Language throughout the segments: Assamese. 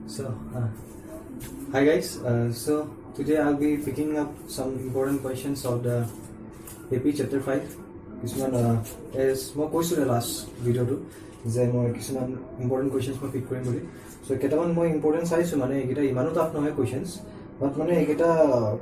So, hi guys. So today I'll be picking up some important questions of the AP chapter 5. As more questions the last video too. Then more important questions more pick kori. So ketaban more important size so mane ekita imanu tough no questions. But mane ekita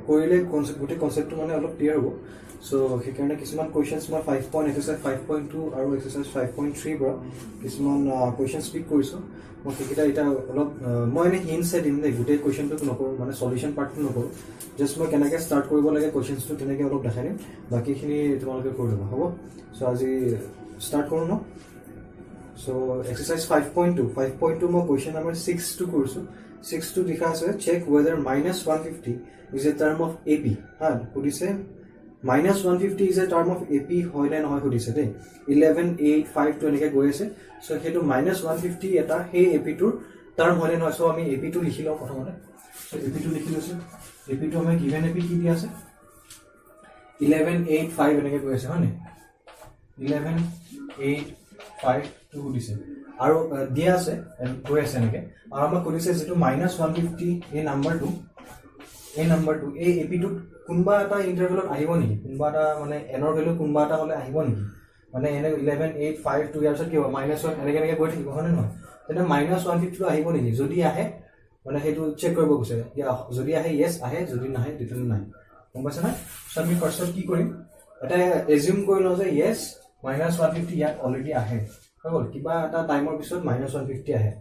korile concept to mane alop clear ho. So hekarne kisuman questions ma 5 point exercise 5.2 aru exercise 5.3 bra kisuman questions pick koriso. মই কিটা এটা অলপ মই এনে হিন্ট সেট দিম দে গুটে কোৱেশ্চনটো নকৰো মানে সলিউশন পাৰ্টটো নকৰো জাস্ট মই কেনেকৈ ষ্টাৰ্ট কৰিব লাগে কোৱেশ্চনটো তেনেকৈ অলপ দেখাই দিম বাকিখিনি তোমালোকে কৰি ল'বা হ'ব সো আজি ষ্টাৰ্ট কৰো ন সো এক্সাৰসাইজ 5.2 মই কোৱেশ্চন নম্বৰ 6 টো কৰিছো 6 টো লিখা আছে check whether -150 is a term of AP হা সুধিছে -150 is a term of AP হয় না নহয় সুধিছে দে 11 8 5 to এনেকৈ গৈ আছে সো হেতু -150 এটা হে AP টুৰ টাৰ্ম হয় না নহয় সো আমি AP টু লিখি লও প্ৰথমতে সো AP টু লিখি লৈছো AP টু আমি গিভেন AP কি দিয়া আছে 11 8 5 এনেকৈ গৈ আছে হয়নে 11 8 5 2 দিছে আৰু দিয়া আছে গৈ আছে এনেকৈ আৰু আমাক কৈছে যেটো -150 এই নাম্বাৰটো এই AP টু কোনবা এটা ইন্টাৰভেলত আহিব নেকি কোনবা এটা মানে এনৰ ভ্যালু কোনবা এটা হলে আহিব নেকি মানে এনে 11 8 5 2 ইয়াৰ পিছত কি হ'ব -1 এনেকৈ গৈ থাকিব হয় নহয় তেনে -150 টো আহিব নেকি যদি আহে মানে হেতু চেক কৰিব কৈছে যদি আহে ইয়েস আহে যদি নাহে তেতিয়া নাই গম পাইছা না সো আমি ফাৰ্ষ্টত কি কৰিম এটা এজিউম কৰি লও যে ইয়েস -150 ইয়াত অলৰেডি আহে হ'ল কিবা এটা টাইমৰ পিছত -150 আহে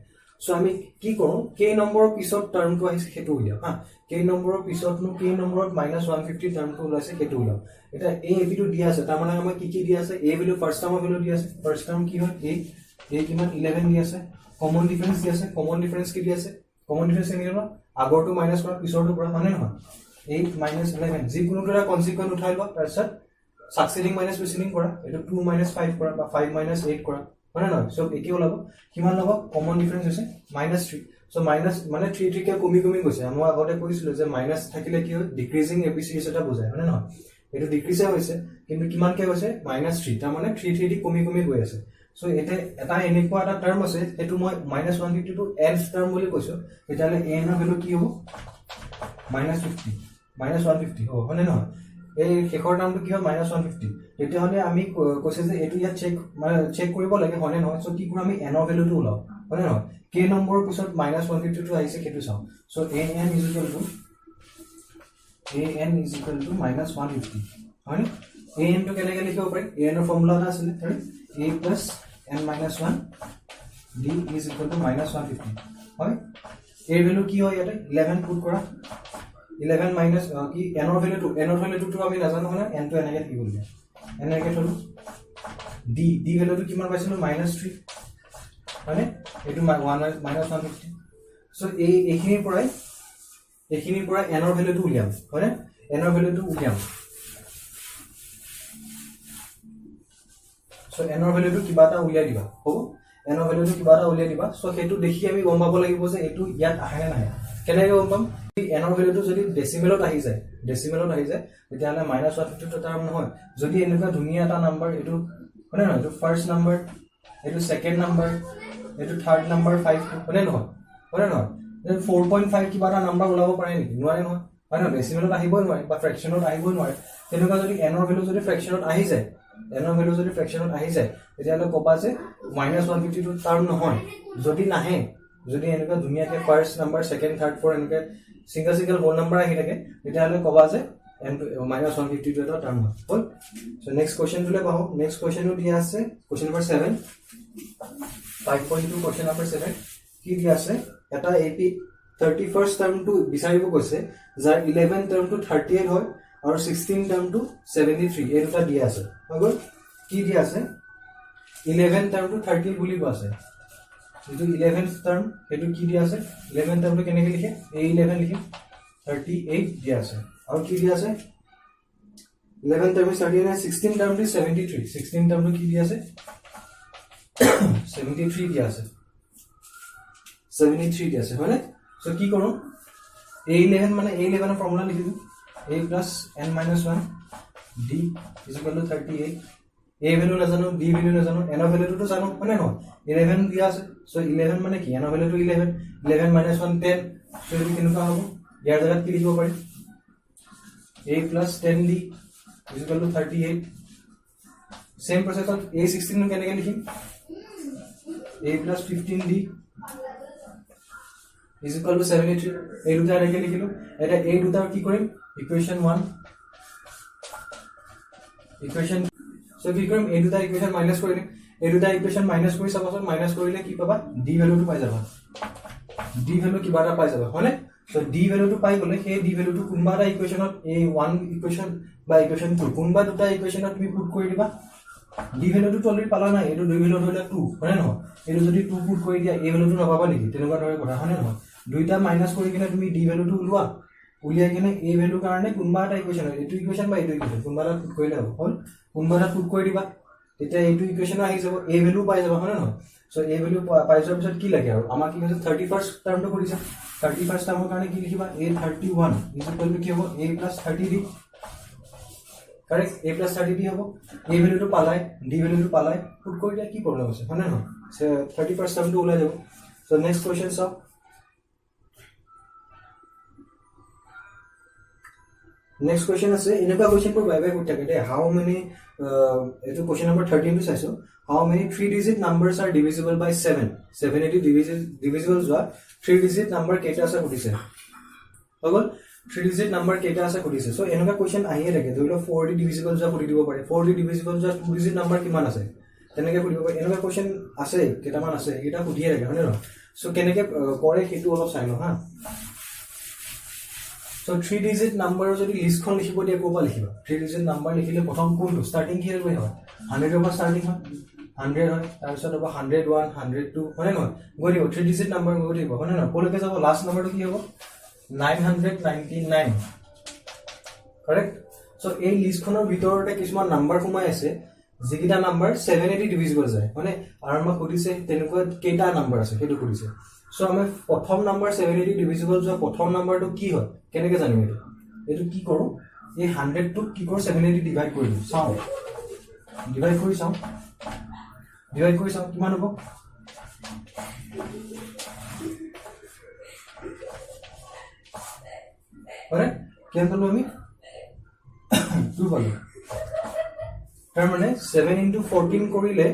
সো আমি কি কৰো কে নম্বৰৰ পিছত টাৰ্মটো আহিছে হেতু উলিয়াও হা কে নম্বৰৰ পিছত নো কে নম্বৰত -150 টাৰ্মটো ওলাইছে হেতু উলিয়াও এটা এ এপি টু দিয়া আছে তাৰ মানে আমাক কি দিয়া আছে এ ভ্যালু ফাৰ্স্ট টাৰ্মৰ ভ্যালু দিয়া আছে ফাৰ্স্ট টাৰ্ম কি হয় এ কিমান 11 দিয়া আছে কমন ডিফাৰেন্স দিয়া আছে কমন ডিফাৰেন্স কি দিয়া আছে কমন ডিফাৰেন্স কি দিয়া আগৰটো মাইনাস কৰা পিছৰটো পৰা মানে নহয় 8 -11 যি কোনোটো এটা কনসিকুৱেন্স উঠাই লোৱা তাৰপিছত সাকসিডিং মাইনাস প্ৰিসিডিং কৰা এটো 2 -5 কৰা বা 5 -8 কৰা মানে নহয় সব একে ওলাব কিমান হ'ব কমন ডিফাৰেন্স হৈছে -3 সো মাইনাস মানে 3 কে কমি গৈছে মই আগতে কৈছিলো যে মাইনাস থাকিলে কি হয় ডিক্ৰিজিং এবিসিএস এটা বুজায় মানে নহয় এটো ডিক্ৰিজে হৈছে কিন্তু কিমান কে হৈছে -3 তাৰ মানে 3 দি কমি গৈ আছে সো এটা এনেকুৱা এটা টাৰ্ম আছে এটো মই -150 টু nth টাৰ্ম বুলি কৈছো তেতিয়ালে n ৰ ভ্যালু কি হ'ব -150 হ'ব মানে নহয় এই শেষৰ নামটো কি হয় -150 তেতিয়া হলে আমি কৈছে যে এটো ইয়া চেক কৰিব লাগে হনে নহয় সো কি কৰো আমি n ৰ ভ্যালুটো উলাও হনে নহয় k নম্বৰৰ পিছত -150 টো আহিছে কেটো চাও so an is equal to -150 হয়নে an টো কেনেকৈ লিখিব পাৰি an ৰ ফৰ্মুলা এটা আছিল a plus n minus 1 d is equal to -150 হয় a ভ্যালু কি হয় ইয়াতে 11 পুট কৰা 11 minus কি n ৰ ভ্যালুটো তো আমি নাজানো না n টো এনেকৈ কি বলিয়া এনেকৈ থলো d ভ্যালুটো কিমান পাইছিলো -3 মানে এটো -150 সো এইখিনিৰ পৰা n ৰ ভ্যালুটো উলিয়াম হয় n ৰ ভ্যালুটো উলিয়াম সো n ৰ ভ্যালুটো কিবা এটা উলিয়াই দিবা হ'ব n ৰ ভ্যালুটো কিবা এটা উলিয়াই দিবা সো হেতু দেখি আমি গম পাব লাগিব যে এটো ইয়াত আহে না নাহে কেনেকৈ গম পাম n ৰ ভ্যালুটো যদি ডেসিমেলত আহি যায় তেতিয়া হলে -150 টো টাৰ্ম নহয় যদি এনেকুৱা ধুনীয়া এটা নাম্বাৰ এটো মানে নহয় এটো ফাৰ্স্ট নাম্বাৰ এটো সেকেন্ড নাম্বাৰ এটো থাৰ্ড নাম্বাৰ 5 মানে নহয় 4.5 কিবা এটা নাম্বাৰ ওলাব পাৰে নেকি নোৱাৰে নহয় হয় না ডেসিমেলত আহিবই নোৱাৰে বা ফ্ৰেকশনত আহিবই নোৱাৰে তেনেকুৱা যদি n ৰ ভ্যালু যদি ফ্ৰেকশনত আহি যায় তেতিয়া হলে কবা যে -150 টো টাৰ্ম নহয় যদি নাহে যদি এনেকুৱা ধুনীয়াকে first number second third four এনেকৈ সিঙ্গল হোল নাম্বাৰ আহি থাকে তেতিয়া হলে কবা যে -150 টো এটা টাৰ্ম হয় হল সো নেক্সট কোৱেশ্চন তুলে পাও নেক্সট কোৱেশ্চনটো দিয়া আছে কোৱেশ্চন নম্বৰ 7 5.2 কোৱেশ্চন নম্বৰ 7 কি দিয়া আছে এটা এপি 31st টাৰ্ম টু বিচাৰিব কৈছে যাৰ 11 টাৰ্ম টু 38 হয় আৰু 16 টাৰ্ম টু 73 এই দুটা দিয়া আছে আগৰ কি দিয়া আছে 11 টাৰ্ম টু 30 বুলি কৈছে যেটো 11th টাৰ্ম হেতু কি দিয়া আছে 11 টাৰ্মটো কেনেকৈ লিখে a11 লিখে 38 দিয়া আছে আৰু কি দিয়া আছে 11 টাৰ্ম 39 16 টাৰ্ম টু 73 16 টাৰ্মটো কি দিয়া আছে 73 দিয়া আছে 73 দিয়া আছে হয়নে সো কি কৰো a11 মানে a11 ৰ ফৰ্মুলা লিখি দিও a plus n minus 1 d is equal to 38 a value নাজানো d ভ্যালু নাজানো n ৰ ভ্যালুটো জানো মানে নহয় 11 দিয়া আছে সো 11 মানে কি এনৰ ভ্যালুটো 11 11 - 1 10 সো এটো কেনেকুৱা হ'ব ইয়াৰ জাগাত কি লিখিব পাৰি a + 10d = 38 সেম প্ৰসেছত a16 নো কেনেকৈ লিখিম a + 15d = 73 এই দুটা এনেকৈ লিখিলো এটা এই দুটাৰ কি কৰিম ইকুৱেশ্যন 1 ইকুৱেশ্যন সো কি কৰিম এই দুটা ইকুৱেশ্যন মাইনাস কৰি দিম এই দুটা ইকুৱেশ্যন মাইনাস কৰি চাবচোন মাইনাস কৰিলে কি পাবা d ভ্যালুটো পাই যাবা d ভ্যালু কিবা এটা পাই যাবা হয়নে সো d ভ্যালুটো পাই গলে সেই d ভ্যালুটো কোনবা এটা ইকুৱেশ্যনত এই 1 ইকুৱেশ্যন বা ইকুৱেশ্যন 2 কোনবা দুটা ইকুৱেশ্যনত তুমি পুট কৰি দিবা d ভ্যালুটো অলৰেডি পালা নাই এটো d ভ্যালু হলে 2 হয়নে নহয় এটো যদি 2 পুট কৰি দিয়া a ভ্যালুটো নাপাবা নেকি তেনেকুৱা ধৰণৰ কথা হয়নে নহয় দুইটা মাইনাস কৰি কিনে তুমি d ভ্যালুটো উলিওৱা উলিয়াই কিনে a ভ্যালু কাৰণে কোনবা এটা ইকুৱেশ্যন এটো ইকুৱেশ্যন বা এটো ইকুৱেশ্যন কোনবা এটা পুট কৰিলে হ'ব হল কোনবা এটা পুট কৰি দিবা তেতিয়া এইটো ইকুৱেশ্যন আহি যাব a ভ্যালু পাই যাবা হয়নে নহয় সো a ভ্যালু পাই যোৱাৰ পিছত কি লাগে আৰু আমাক কি হৈছে 31st টাৰ্মটো কৰিছে 31st টাৰ্মৰ কাৰণে কি লিখিবা a31 কি হ'ব a + 30d correct a + 30d হ'ব a ভ্যালুটো পালাই d ভ্যালুটো পালাই পুট কৰি দিয়া কি প্ৰবলেম আছে হয়নে নহয় 31st টাৰ্মটো ওলাই যাব সো নেক্সট কোৱেশ্চন চাও नेक्स्ट क्वेश्चन আছে এনেকুৱা क्वेश्चन পৰ বাই বাই কৰি থাকে দে হাউ মেনি এটো क्वेश्चन नंबर 13 টো চাইছো হাউ মেনি 3 ডিজিট নাম্বাৰস আৰ ডিভিজিবল বাই 7 780 ডিভিজিবল যোৱা 3 ডিজিট নাম্বাৰ কেইটা আছে সুধিছে হগল 3 ডিজিট নাম্বাৰ কেইটা আছে সুধিছে সো এনেকুৱা क्वेश्चन আহিয়ে থাকে ধৰিলো 4 ডিভিজিবল যোৱা সুধি দিব পাৰে 4 ডিভিজিবল যোৱা 2 ডিজিট নাম্বাৰ কিমান আছে তেনেকৈ সুধিব পাৰে এনেকুৱা क्वेश्चन আছে কেইটামান আছে এটা সুধিয়ে থাকে হয়নে নহয় সো কেনেকৈ কৰে হেতু অলপ চাই ল হা So 3 digit number যদি লিষ্টখন লিখিব দিয়ে কোপা লিখিবা 3 digit number লিখিলে প্ৰথম কোনটো স্টাৰ্টিং কি হয় 100 পৰা স্টাৰ্টিং হয় 100 হয় তাৰ পিছত হ'ব 101 102 হয় নহয় গৰিব 3 digit number গৰিব হয় নহয় কোলৈকে যাব লাষ্ট নম্বৰটো কি হ'ব 999 কাৰেক্ট সো এই লিষ্টখনৰ ভিতৰতে কিছুমান নাম্বাৰ সোমাই আছে যিকিটা নাম্বাৰ 780 ডিভিজিবল যায় মানে আৰম্ভ কৰিছে তেনেকুৱা কেইটা নাম্বাৰ আছে সেইটো কৰিছে সো আমি প্ৰথম নাম্বাৰ 780 ডিভিজিবল যোৱা প্ৰথম নাম্বাৰটো কি হয় কেনেকৈ জানিম এটো কি কৰো এই 100 টো কি কৰো 780 ডিভাইড কৰি দিম চাও ডিভাইড কৰি চাও কিমান হ'ব আৰে কিমান পালো আমি 2 পালো তাৰ মানে 7 * 14 কৰিলে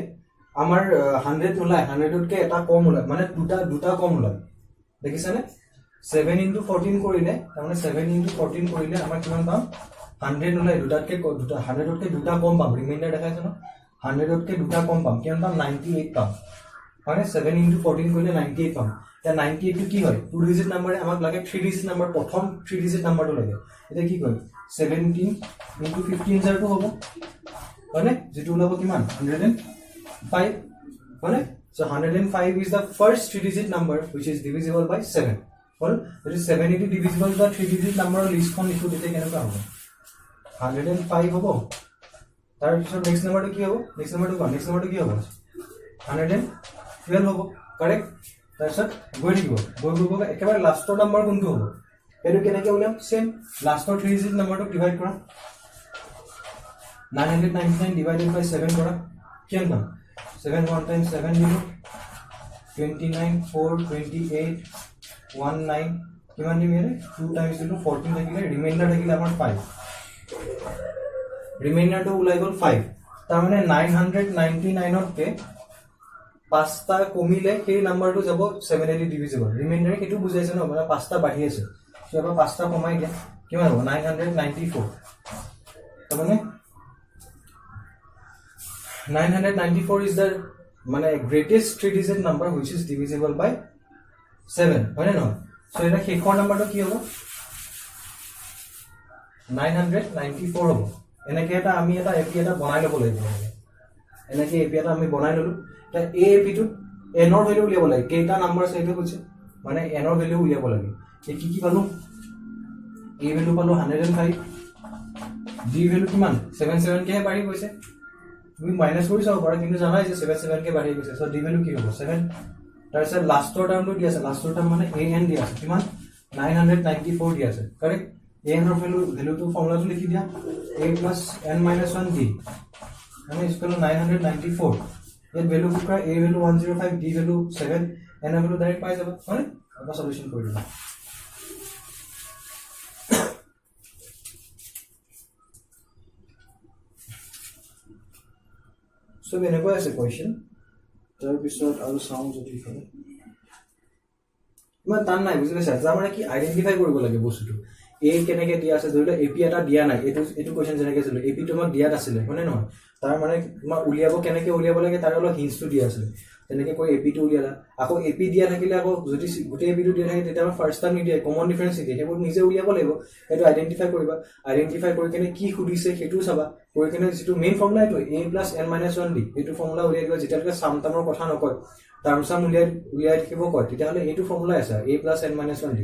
আমাৰ 100 ওলাই 100 তকে এটা কম ওলাই মানে দুটা কম ওলাই দেখিছানে 7 * 14 কৰিলে তাৰ মানে 7 * 14 কৰিলে আমাৰ কিমান পাম 100 ওলাই দুটাতকে 100 তকে দুটা কম পাম ৰিমাইন্ডাৰ দেখাইছে ন 100 তকে দুটা কম পাম কিমান পাম 98 পাম মানে 7 * 14 কৰিলে 98 পাম তা 98 টো কি হয় 2 ডিজিট নাম্বাৰে আমাক লাগে 3 ডিজিট নাম্বাৰ প্ৰথম 3 ডিজিট নাম্বাৰটো লাগে এটা কি কয় 17 * 15 জাৰটো হ'ব মানে যেটো ওলাব কিমান 105 মানে so 105 is the first 3 digit number which is divisible by 7 well it is 780 divisible by 3 digit number list খন লিখো দিতে কেনেকুৱা হ'ব 105 হ'ব তাৰ পিছত নেক্সট নম্বৰটো কি হ'ব নেক্সট নম্বৰটো কি হ'ব 112 হ'ব কাৰেক্ট তাৰপিছত গৈ থাকিব গৈ একেবাৰে লাষ্টৰ নম্বৰ কোনটো হ'ব এটো কেনেকৈ ওলাম সেম লাষ্টৰ 3 digit নম্বৰটো ডিভাইড কৰা 999 divided by 7 কৰা কিমান পাম 7 1 times 7 0 29 4 28 19 কিমান দিম এৰে 2 times 0 14 থাকিলে ৰিমাইন্ডাৰ থাকিলে আমাৰ 5 ৰিমাইন্ডাৰটো ওলাই গল 5 তাৰ মানে 999 তে পাঁচটা কমিলে সেই নাম্বাৰটো যাব 780 ডিভিজিবল ৰিমাইন্ডাৰ কিটো বুজাইছে ন মানে পাঁচটা বাঢ়ি আছে সো এবাৰ পাঁচটা কমাই দিয়া কিমান হ'ব 994 তাৰ মানে 994 is the মানে greatest 3 digit number which is divisible by 7 হয় না সো এটা শেষৰ নাম্বাৰটো কি হ'ব 994 হ'ব এনেকে এটা আমি এটা এপি এটা বনাই ল'ব লাগিব এনেকে এপি এটা আমি বনাই ললো এটা এই এপি টো n ৰ ভ্যালু উলিয়াব লাগে কেইটা নাম্বাৰ আছে এইটো কৈছে মানে n ৰ ভ্যালু উলিয়াব লাগে কি পালো a ভ্যালু পালো 105 d ভ্যালু কিমান 77 কে বাঢ়ি গৈছে তুমি মাইনাস কৰি চাও পাৰা কিন্তু জানাই যে 77 কে বাঢ়ি গৈছে সো d ভ্যালু কি হ'ব 7 তাৰপিছত লাষ্টৰ টাৰ্মটো দি আছে লাষ্টৰ টাৰ্ম মানে an দি আছে কিমান 994 দি আছে কাৰেক্ট an ৰ ভ্যালুটো ফৰ্মুলাটো লিখি দিয়া a + n - 1 d মানে ইকুৱেল 994 এই ভ্যালু পুট কৰা a value 105 d value 7 n value direct পাই যাবা হয় এটা সলিউশন কৰি দিবা সো এনেকুৱা আছে কোৱেশ্চন তাৰ পিছত আৰু চাওঁ যদি হয় ইমান টান নাই বুজি পাইছা যা মানে কি আইডেন্টিফাই কৰিব লাগে বস্তুটো এ কেনেকে দিয়া আছে ধৰিলে এপি এটা দিয়া নাই এটো কোৱেশ্চন যেনেকে আছিল এপি তোমাক দিয়াত আছিল মানে নহয় তাৰ মানে তোমাৰ উলিয়াব কেনেকে উলিয়াব লাগে তাৰ অলপ হিন্টটো দিয়া আছে তেনেকে কৈ এপি টো উলিয়ালা আকৌ এপি দিয়া থাকিলে আকৌ যদি গোটে এপি টো দিয়া থাকে তেতিয়া ফাৰ্স্ট টাইম নিদিয়ে কমন ডিফাৰেন্স দিয়ে সেইবোৰ নিজে উলিয়াব লাগিব এটো আইডেন্টিফাই কৰিবা আইডেন্টিফাই কৰি কেনে কি খুদিছে হেতু চাবা কৰি কেনে যেটো মেইন ফৰ্মুলা এটো a + n - 1d এটো ফৰ্মুলা উলিয়াই দিবা যেতিয়ালৈকে সামতামৰ কথা নকয় টাৰ্মসাম উলিয়াই থাকিব কয় তেতিয়াহলে এইটো ফৰ্মুলা আছে a + n - 1d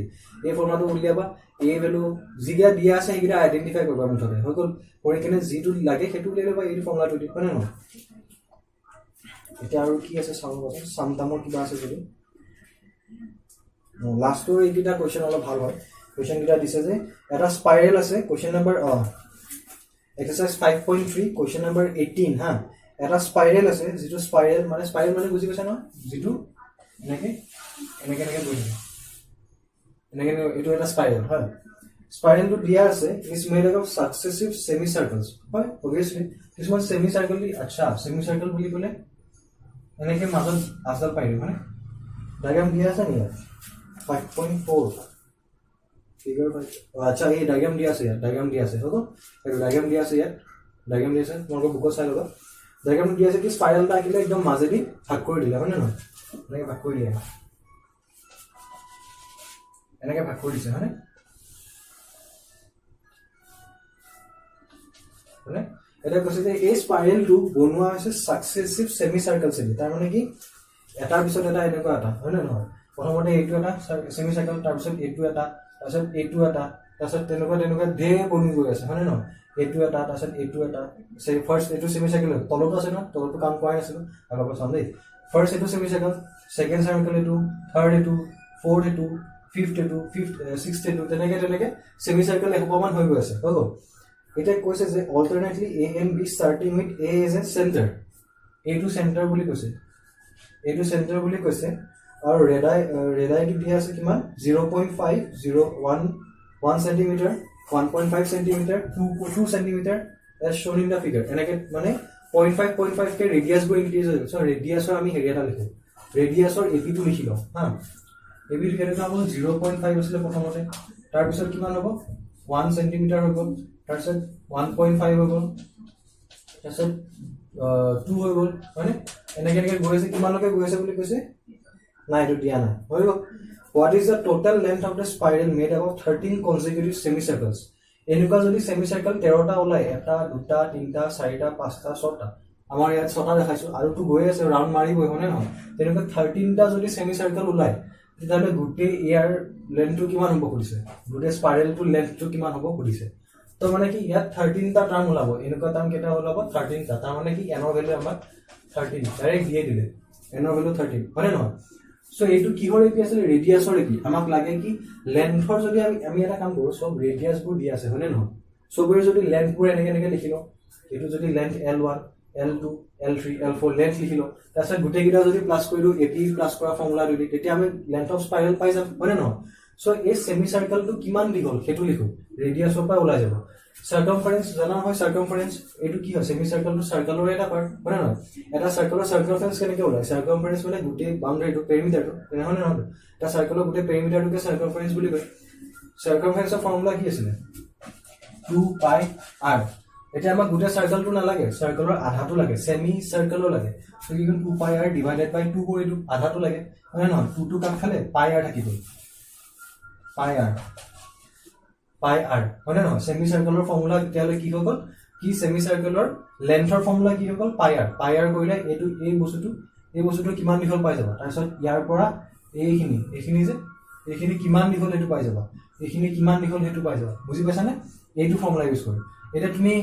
এই ফৰ্মুলাটো উলিয়াবা a ভ্যালু জিগা দিয়া আছে এইগিটা আইডেন্টিফাই কৰিবা মুঠতে হৈ গল কৰি কেনে যেটো লাগে হেতু উলিয়াই লবা এই ফৰ্মুলাটো দি হয় ন এটা আৰু কি আছে চাওঁ সামতামৰ কিবা আছে যদি লাষ্টৰ এইটা কোৱেশ্চন অলপ ভাল হয় কোৱেশ্চন কিটা দিছে যে এটা স্পাইৰেল আছে question number exercise 5.3 question number 18 হা এটা স্পাইৰেল আছে যেটো স্পাইৰেল মানে বুজি পাইছা ন যেটো এনেকে গৈ থাকে এনেকে এটো এটা স্পাইৰেল হয় স্পাইৰেলটো দিয়া আছে is made up of successive semi circles হয় obviously কিছুমান সেমি সার্কেল দি আচ্ছা সেমি সার্কেল বুলি কলে এনেকে মাজত আসল পাইলো মানে ডায়াগ্রাম দিয়া আছে নি 5.4 ফিগার আচ্ছা এই ডায়াগ্রাম দিয়া আছে হগো এই ডায়াগ্রাম দিয়া আছে তোমালোকৰ বুকত চাই লবা ডায়াগ্ৰাম দিয়া আছে কি স্পাইৰালটা আকিলে একদম মাজেদি ভাগ কৰি দিলা হয় না এনেকে ভাগ কৰি দিয়া এনেকে ভাগ কৰি দিছে মানে এটা কৈছে যে এই স্পাইৰেলটো বনোৱা আছে সাকসেসিভ সেমি সাৰ্কেলস এদি তাৰ মানে কি এটাৰ পিছত এটা এনেকুৱা এটা হয় না নহয় প্ৰথমতে এইটো এটা সেমি সাৰ্কেল তাৰ পিছত এইটো এটা তাৰপিছত এইটো এটা তাৰপিছত তেনেকুৱা ধে বনি গৈ আছে হয় না নহয় এইটো এটা তাৰপিছত এইটো এটা ফাৰ্স্ট এইটো সেমি সাৰ্কেল তলটো আছে না তলটো কাম কৰা আছিল আৰু অলপ চাম দেই ফাৰ্স্ট এইটো সেমি সাৰ্কেল সেকেন্ড সাৰ্কেল এইটো থাৰ্ড এইটো ফোৰ্থ এইটো ফিফথ এইটো সিক্সথ এইটো তেনেকে সেমি সার্কেল একমান হৈ গৈ আছে হৈ গল এটা কৈছে যে alternately a and b starting with a as a center a to center বুলি কৈছে আৰু ৰেডাই টো দিয়া আছে কিমান 0.5 01 1 cm 1.5 cm 2 cm as shown in the figure এনেকে মানে 0.5 কে ৰেডিয়াস গৈ ইনক্ৰিজ হৈ সো ৰেডিয়াসৰ আমি হেৰিয়াটা লিখো ৰেডিয়াসৰ ab টো লিখি লও হা ab টো কেনেকা হ'ব 0.5 আছিল প্ৰথমতে তাৰ পিছত কিমান হ'ব 1 cm হৈ গ'ল তাৰপিছত 1.5 হৈ গ'ল তাৰপিছত 2 হৈ গ'ল মানে এনেকে গৈ আছে কিমানলৈকে গৈ আছে বুলি কৈছে নাই এইটো দিয়া নাই হৈ গ'ল what is the total length of the spiral made up of 13 consecutive semicircles এনেকুৱা যদি সেমিসাৰ্কেল 13টা ওলাই এটা দুটা তিনটা চাৰিটা পাঁচটা ছটা আমাৰ ইয়াত ছটা দেখাইছো আৰু তো গৈ আছে ৰাউন্ড মাৰিবই হনে নহয় তেনেকুৱা 13টা যদি সেমিসাৰ্কেল ওলাই তেতিয়াহলে গোটেই ইয়াৰ লেন্থটো কিমান হ'ব খুদিছে গোটেই স্পাইৰেলটো লেন্থটো কিমান হ'ব খুদিছে তো মানে কি ইয়াত 13টা টার্ম ওলাব এনেকুৱা টাৰ্ম কেটা ওলাব 13টা তাৰ মানে কি n ৰ ভ্যালু আমাক 13 ডাইৰেক্ট দিয়ে দিলে n ৰ ভ্যালু 13 মানে নহয় সো এইটো কিহৰ এপি আছে ৰেডিয়াসৰ এপি আমাক লাগে কি লেন্থৰ যদি আমি এটা কাম কৰো সব ৰেডিয়াস বোৰ দিয়া আছে হনে নহয় সবৰে যদি লেন্থ বোৰ এনেকে লিখিলো এটো যদি length L1 L2 L3 L4 length লিখিলো তাৰপিছত গুটে গিটা যদি প্লাস কৰিলো এপি প্লাস কৰা ফৰ্মুলা দিলি তেতিয়া আমি লেন্থ অফ স্পাইৰাল পাই যাম হনে নহয় সো এই সেমি সাৰ্কেলটো কিমান দীঘল হেতু লিখো ৰেডিয়াসৰ পৰা ওলাই যাব সাৰ্কামফাৰেন্স জানা হয় সাৰ্কামফাৰেন্স এটো কি হয় সেমি সাৰ্কেলটো সাৰ্কেলৰ এটা পাৰ্ট হয় না এটা সাৰ্কেলৰ সাৰ্কামফাৰেন্স কেনেকে ওলাই সাৰ্কামফাৰেন্স মানে গুটে বাউন্ডাৰীটো পেৰিমিটাৰটো নহয় নহয় এটা সাৰ্কেলৰ গুটে পেৰিমিটাৰটোকে সাৰ্কামফাৰেন্স বুলি কয় সাৰ্কামফাৰেন্সৰ ফৰ্মুলা কি আছিল 2 পাই r এটা আমাক গুটে সাৰ্কেলটো নালাগে সাৰ্কেলৰ আধাটো লাগে সেমি সাৰ্কেলও লাগে তো কি 2 পাই r ডিভাইডেড বাই 2 কৰিলো আধাটো লাগে হয় নহয় 2 টো কাট খালে পাই r থাকিব পাই r হনে নহয় সেমি সাৰ্কেলৰ ফৰ্মুলা তেতিয়ালে কি হৈ গল কি সেমি সাৰ্কেলৰ লেন্থৰ ফৰ্মুলা কি হৈ গল পাই r কৰিলে এটো এই বস্তুটো কিমান দীঘল পাই যাবা তাৰপিছত ইয়াৰ পৰা এইখিনি যে এইখিনি কিমান দীঘল এটো পাই যাবা এইখিনি কিমান দীঘল হেতু পাই যাবা বুজি পাইছা নে এইটো ফৰ্মুলা ইউজ কৰি এটা তুমি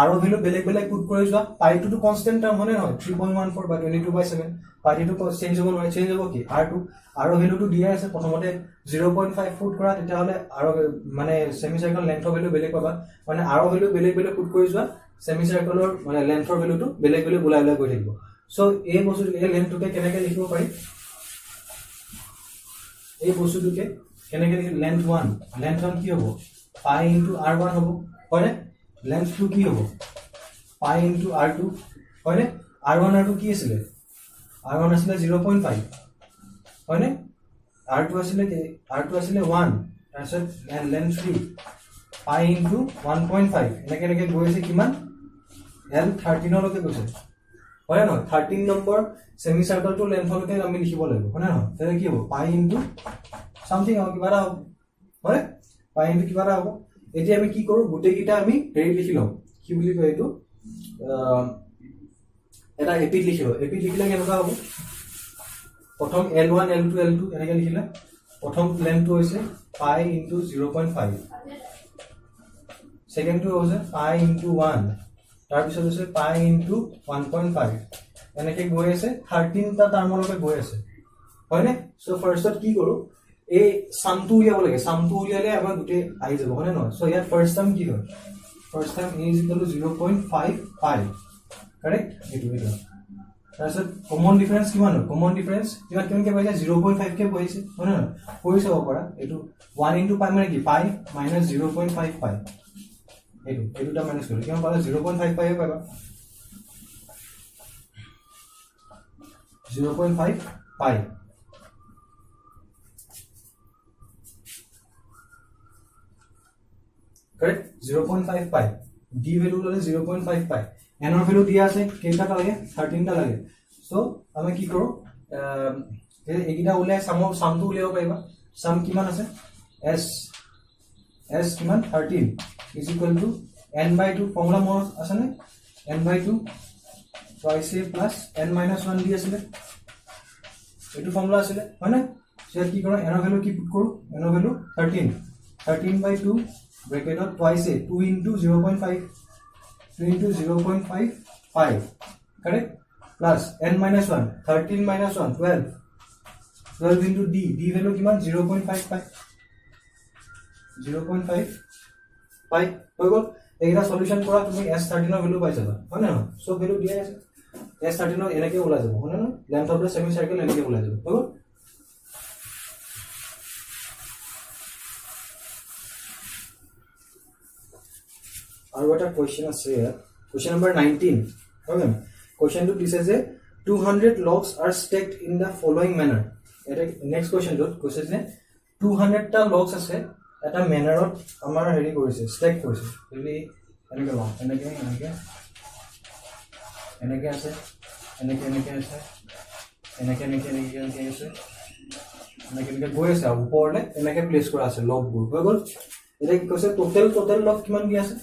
r ৰ ভ্যালু বেলেগ পুট কৰি যোৱা পাইটো তো কনস্ট্যান্ট টার্ম হনে নহয় 3.14 বা 22/7 পাইটো চেঞ্জ হ'ব নহয় চেঞ্জ হ'ব কি r ৰ ভ্যালুটো দিয়া আছে প্ৰথমতে 0.5 ফুট কৰা তেতিয়া হলে r মানে সেমি সাৰ্কেল লেন্থৰ ভ্যালু বেলেগ পাবা মানে r ৰ ভ্যালু বেলেগ পুট কৰি যোৱা সেমি সাৰ্কেলৰ মানে লেন্থৰ ভ্যালুটো বেলেগ ওলাই গৈ থাকিব সো এই বস্তু এই লেন্থটোকে কেনেকৈ লিখিব পাৰি এই বস্তুটোকে কেনেকৈ লিখি লেন্থ 1 কি হ'ব পাই ইনটু r1 হ'ব হয়নে লেন্থ 2 কি হ'ব পাই ইনটু r2 হয়নে r1 r2 কি আছিল r1 আছিল 0.5 হয়নে r2 আছিল 1 তাৰপিছত লেন্থ 3 পাই ইনটু 1.5 এনেকৈ গৈ আছে কিমান l 13 লৈকে গৈছে হয় না 13 নম্বৰ সেমি সাৰ্কলটো লেন্থলৈকে আমি লিখিব লাগিব হয় না তেনে কি হ'ব পাই ইনটু সামথিং আৰু কিবা এটা হ'ব হয় পাই ইনটু কিবা এটা হ'ব এতিয়া আমি কি কৰো গোটেইকিটা আমি হেৰি লিখি লওঁ কি বুলি কয় এইটো এটা এপি লিখিলো এপি লিখিলে কেনেকুৱা হ'ব প্ৰথম l1 l2 l2 এনেকৈ লিখিলে প্ৰথম লেন্থটো হৈছে পাই ইনটু 0.5 সেকেন্ডটো হৈছে পাই ইনটু 1 তাৰপিছত হৈছে পাই ইনটু 1.5 এনেকৈ গৈ আছে 13 টা টাৰ্মলৈকে গৈ আছে হয়নে সো ফাৰ্ষ্টত কি কৰো এই সামটো উলিয়াব লাগে সামটো উলিয়ালে আমাৰ গোটেই আহি যাব হয়নে নহয় সো ইয়াৰ ফাৰ্ষ্ট টাৰ্ম কি হয় ফাৰ্ষ্ট টাৰ্ম a = 0.5 পাই কাৰেক্ট এইটো তাৰপিছত কমন ডিফাৰেন্স কিমান হয় কমন ডিফাৰেন্স কিমান কেনেকৈ পাইছে 0.5 কে পাইছে হয় না কৰি চাব পাৰা এইটো 1 * পাই মানে কি পাই - 0.5 পাই এইটোটা মাইনাস কৰি কিমান পালে 0.5 পাই পাবা 0.5 পাই करेक्ट 0.5 पाई d वैल्यू ললে 0.5 पाई n ৰ ভ্যালু দিয়া আছে কেইটা লাগে 13 টা লাগে সো আমি কি কৰো এইকিটা উলাই সামটো উলিয়াব পাৰিবা সাম কিমান আছে s কিমান 13 = n/2 ফৰ্মুলা মোৰ আছে নে n/2 twice a plus n - 1 দি আছিল এইটো ফৰ্মুলা আছিল হয় না সো কি কৰো n ৰ ভ্যালু কি পুট কৰো n ৰ value 13/2 bracket of twice a 2 into 0.5 2 into 0.5 5 correct plus n minus 1 13 minus 1 12 into d value kiman 0.5 pi 0.5 pi হৈ গল এইটা সলিউশন কৰা তুমি s13 ৰ ভ্যালু পাই যাবা হয় না সো ভ্যালু দিয়া আছে s13 ৰ এনেকৈ ওলাই যাব হয় না length of the semi circle এনেকৈ ওলাই যাব হৈ গল और what a question is here question number 19 okay question to this is a 200 logs are stacked in the following manner next question dot question is 200 ta logs ase eta manner ot amar heri korise stack korise really enake long enake ase enake ase enake goi ase upor le enake place kora ase log bur হৈ গল এটা কি কৈছে total log কিমান দি আছে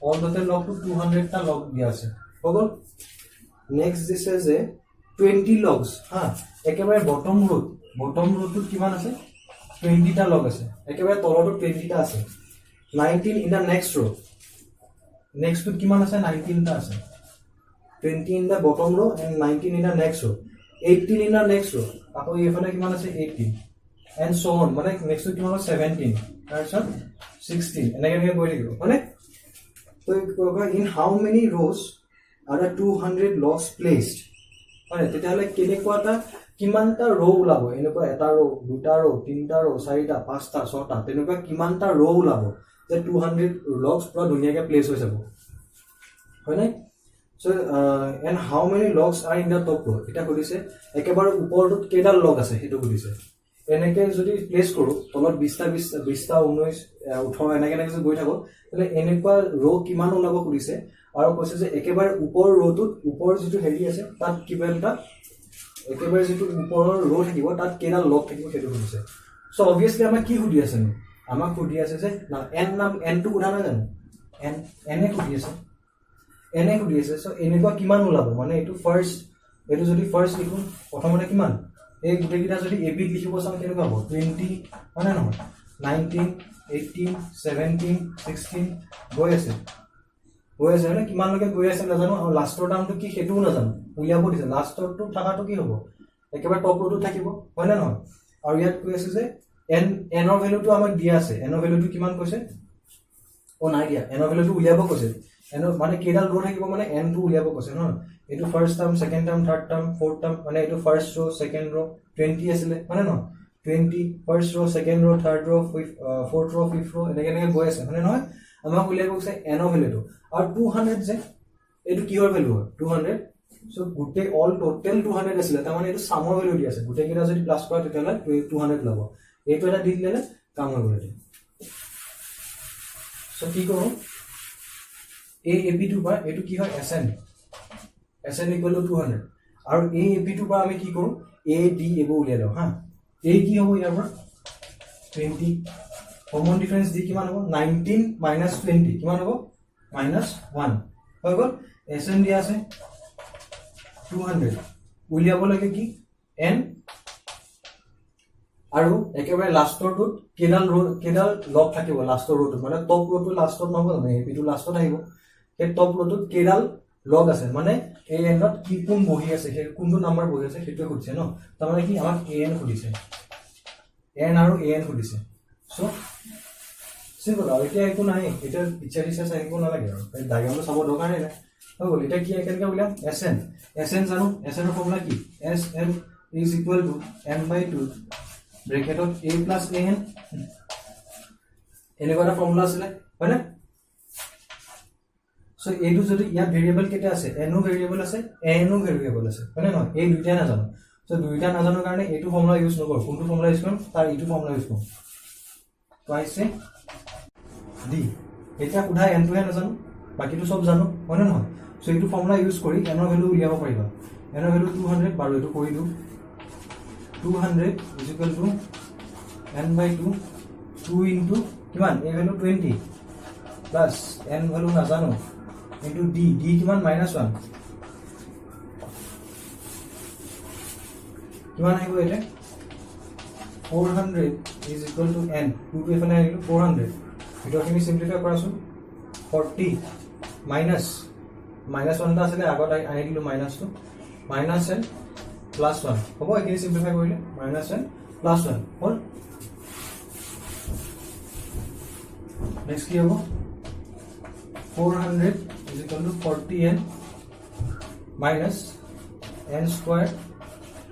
all total log to 200 ta log দিয়া আছে হগল next this is a 20 logs ha একেবাৰে bottom row to কিমান আছে 20 ta log আছে একেবাৰে তলটো 20 টা আছে 19 in the next row next to কিমান আছে 19 টা আছে 20 in the bottom row and 19 in the next row 18 in the next row আকৌ এফালে কিমান আছে 18 and so on মানে next to কিমান আছে 17 তাৰপিছত 16 এনেকৈ গৈ থাকিব মানে So in how many rows are the 200 logs placed? মানে তেতিয়ালে কেনেকুৱাটা কিমানটা ৰো ওলাব এনেকুৱা এটা ৰো দুটা ৰো তিনটা ৰো চাৰিটা পাঁচটা ছটা তেনেকুৱা কিমানটা ৰো ওলাব যে 200 logs পুৰা ধুনীয়াকৈ প্লেস হৈ যাব হয় নাই so and how many logs are in the top row এটা কৰিছে একেবাৰে ওপৰটোত কেইডাল লগ আছে হেতু কৰিছে এনেকৈ যদি প্লেস কৰো তলত 20টা 19 18 এনেকৈ গৈ থাকো তাহলে এনেকুৱা ৰো কিমান ওলাব কৰিছে আৰু কৈছে যে একেবাৰে ওপৰ ৰোটোত ওপৰ যেটো হেৰি আছে তাত কিমানটা একেবাৰে যেটো ওপৰৰ ৰো থাকিব তাত কেইডাল লগ থাকিব হেতু কৰিছে সো obviously আমাক কি সুধি আছে আমাক সুধি আছে যে না n টো উঠা না জানো n সুধি আছে সো এনেকুৱা কিমান ওলাব মানে এটো ফাৰ্স্ট এটো যদি ফাৰ্স্ট লিখো প্ৰথমতে কিমান এই গুটেকিটা যদি ab লিখিব চাও কেনেকুৱা হ'ব 20 মানে নহয় 19 18 17 16 গৈ আছে না কিমান লগে গৈ আছে নাজানো আৰু লাষ্টৰ টাৰ্মটো কি হেতু নাজানো উলিয়াব দিছে লাষ্টৰটো থাকাটো কি হ'ব একেবাৰে টপ ৰোটো থাকিব হয় না নহয় আৰু ইয়াত কৈ আছে যে n ৰ ভ্যালুটো আমাক দিয়া আছে n ৰ ভ্যালুটো কিমান কৈছে ও নাই দিয়া n ৰ ভ্যালুটো উলিয়াব কৈছে n মানে কেডাল ৰ থাকিব মানে n টো উলিয়াব কৈছে ন এটো first term second term third term fourth term মানে এটো ফার্স্ট रो সেকেন্ড रो 20 আছিল মানে ন 20 ফার্স্ট रो সেকেন্ড रो থার্ড रो ফোর্থ रो ফিফথ रो এনেকে এনেকে গৈ আছে মানে নহয় আমাক উলিয়াব কৈছে n ৰ ভ্যালুটো আৰু 200 যে এটো কিহৰ ভ্যালু হয় 200 সো গুটে অল টোটাল 200 আছিল তাৰ মানে এটো সামৰ ভ্যালু দি আছে গুটে কিটা যদি প্লাস কৰা তেতিয়ালে 200 লব এটো এটা দি দিলে কাম হৈ গ'ল সো কি কৰো a ap2 বা এটো কি হয় sn sn = 200 আৰু a ap2 বা আমি কি কৰো a d এব উলিয়াই লও হা a কি হ'ব ইয়াৰ পৰা 20 কমন ডিফারেন্স দি কিমান হ'ব 19 - 20 কিমান হ'ব -1 হৈ গ'ল sn দিয়া আছে 200 উলিয়াব লাগে কি n আৰু একেবাৰে লাষ্টৰটো কেডাল লগ থাকিব লাষ্টৰ ৰোটো মানে টপ ৰোটো লাষ্টত নহব মানে এপিটো লাষ্টত আহিব এই টপ ৰোটোত কেডাল লগ আছে মানে এই এন্ডত কি কোন বহি আছে সেই কোনটো নাম্বাৰ বহি আছে সেইটো খুজিছে ন তাৰ মানে কি আমাক an খুজিছে n আৰু an খুজিছে সো সিম্পল আৰু এতিয়া একো নাই এটা পিকচাৰ দিছে একো নালাগে আৰু ডায়াগ্ৰামটো চাব দৰকাৰ নাই হৈ গ'ল এটা কি কেনেকৈ উলিয়াম sn জানো sn ৰ ফৰ্মুলা কি sn = n/2 ব্ৰেকেটত a + an এনেকুৱা এটা ফৰ্মুলা আছিল হয় না সো এইটো যদি ইয়াত ভেৰিয়েবল কেটা আছে n ও ভেৰিয়েবল আছে n ও ভেৰিয়েবল আছে মানে নহয় এই দুইটা নাজানো সো দুইটা নাজানো কাৰণে এইটো ফৰ্মুলা ইউজ নকৰো কোনটো ফৰ্মুলা ইউজ কৰিম তাৰ এইটো ফৰ্মুলা ইউজ কৰিম টুৱাইছে d এটা উঠা n টো নাজানো বাকিটো সব জানো হয় না নহয় সো এইটো ফৰ্মুলা ইউজ কৰি n ৰ ভ্যালু উলিয়াব পাৰিবা n ৰ ভ্যালু 200 বাৰু এইটো কৰি দিও 200 = n/2 2 into কিমান a value 20 plus n value নাজানো into d কিমান -1 কিমান আহিব এটা 400 = n 2 to এফালে আহিলো 400 ভিতৰখিনি সিম্পলিফাই কৰাছো 40 minus -1 টা আছে আগত আনি দিলো মাইনাসটো -n +1 হ'ব এখিনি সিম্পলিফাই কৰিলে -n +1 হল নেক্সট কি হ'ব 400 = 40n minus n square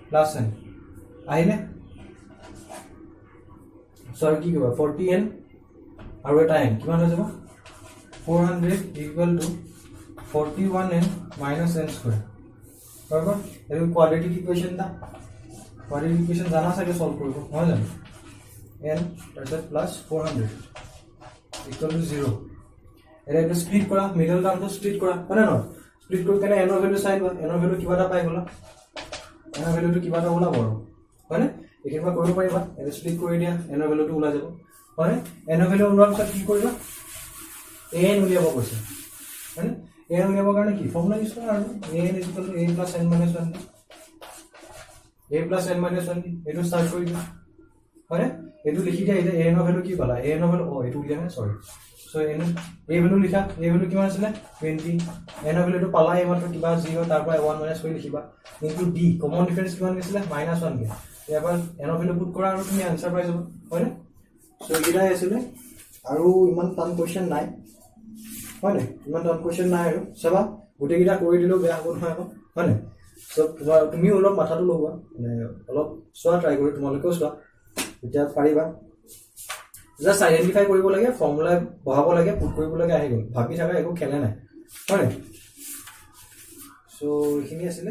plus n আহিলে সরি কি কৰিব 40n আৰু এটা n কিমান হৈ যাব 400 = 41n minus n square बराबर এই কোয়াড্রেটিক ইকুয়েশন দা কোয়াড্রেটিক ইকুয়েশন জানা থাকে সলভ কৰিব হয় জানো n তাৰপিছত প্লাস 400 = 0 এৰা এটা স্প্লিট কৰা মিডল টাৰ্মটো স্প্লিট কৰা মানে ন স্প্লিট কৰি কেনে n ৰ ভ্যালু চাই লোৱা n ৰ ভ্যালু কিবা এটা পাই গলা n ৰ ভ্যালুটো কিবা এটা ওলাব মানে একেবা কৰিব পাৰিবা এটা স্প্লিট কৰি দিয়া n ৰ ভ্যালুটো ওলা যাব মানে n ৰ ভ্যালু ওলোৱাৰ পিছত কি কৰিবা an উলিয়াব কৈছে মানে an উলিয়াবৰ কাৰণে কি ফৰ্মুলা ইউজ কৰা আৰু an = a + n - 1 a + n - 1 এটো স্টার্ট কৰি দিয়া মানে এটো লিখি দিয়া এটা an ৰ ভ্যালু কি পালা an ৰ ভ্যালু এটো উলিয়া নাই sorry so n a value লিখা a ভ্যালু কিমান আছিল 20 n ৰ ভ্যালুটো পালা এইমাত্ৰ কিবা 0 তাৰ পৰা 1 - কৰি লিখিবা ইনটু d কমন ডিফাৰেন্স কিমান আছিল -1 কে এবাৰ n ৰ ভ্যালু পুট কৰা আৰু তুমি আনসাৰ পাই যাব হয়নে সো এটাই আছিল আৰু ইমান টান কোশ্চেন নাই হয়নে ইমান টান কোশ্চেন নাই আৰু সবা গুটেকিটা কৰি দিলো বেয়া হ'ব নহয় হয়নে সো তুমি অলপ মাথাটো লবা মানে অলপ সোৱা ট্ৰাই কৰি তোমালোকেও সোৱা এতিয়া পাৰিবা জাস্ট আইডেন্টিফাই কৰিব লাগে ফৰ্মুলা বহাব লাগে পুট কৰিব লাগে আহি গ'ল ভাবি থাকা একো খেলে নাই হয় সো এইখিনি আছিল